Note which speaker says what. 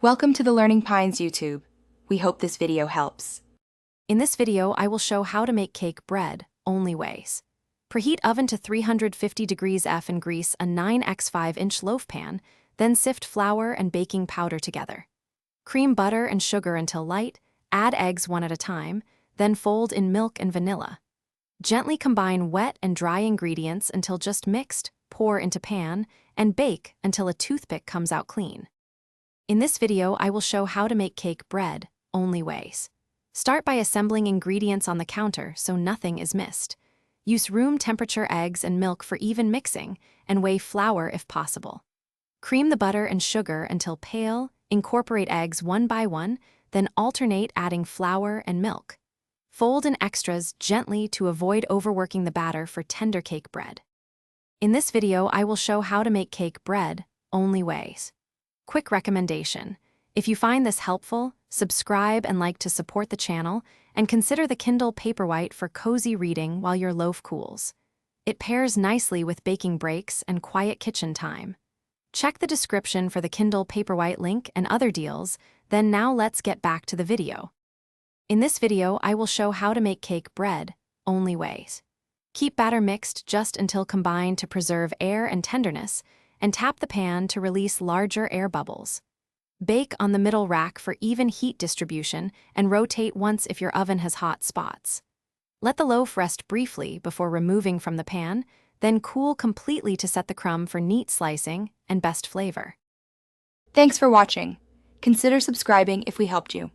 Speaker 1: Welcome to the Learning Pines YouTube. We hope this video helps.
Speaker 2: In this video, I will show how to make cake bread, only ways. Preheat oven to 350 degrees F and grease a 9x 5-inch loaf pan, then sift flour and baking powder together. Cream butter and sugar until light, add eggs one at a time, then fold in milk and vanilla. Gently combine wet and dry ingredients until just mixed, pour into pan, and bake until a toothpick comes out clean. In this video, I will show how to make cake bread, only ways. Start by assembling ingredients on the counter so nothing is missed. Use room temperature eggs and milk for even mixing, and weigh flour if possible. Cream the butter and sugar until pale, incorporate eggs one by one, then alternate adding flour and milk. Fold in extras gently to avoid overworking the batter for tender cake bread. In this video, I will show how to make cake bread, only ways. Quick recommendation: if you find this helpful, subscribe and like to support the channel, and consider the Kindle Paperwhite for cozy reading while your loaf cools. It pairs nicely with baking breaks and quiet kitchen time. Check the description for the Kindle Paperwhite link and other deals, then now let's get back to the video. In this video, I will show how to make cake bread, only ways. Keep batter mixed just until combined to preserve air and tenderness, and tap the pan to release larger air bubbles. Bake on the middle rack for even heat distribution and rotate once if your oven has hot spots. Let the loaf rest briefly before removing from the pan, then cool completely to set the crumb for neat slicing and best flavor.
Speaker 1: Thanks for watching. Consider subscribing if we helped you.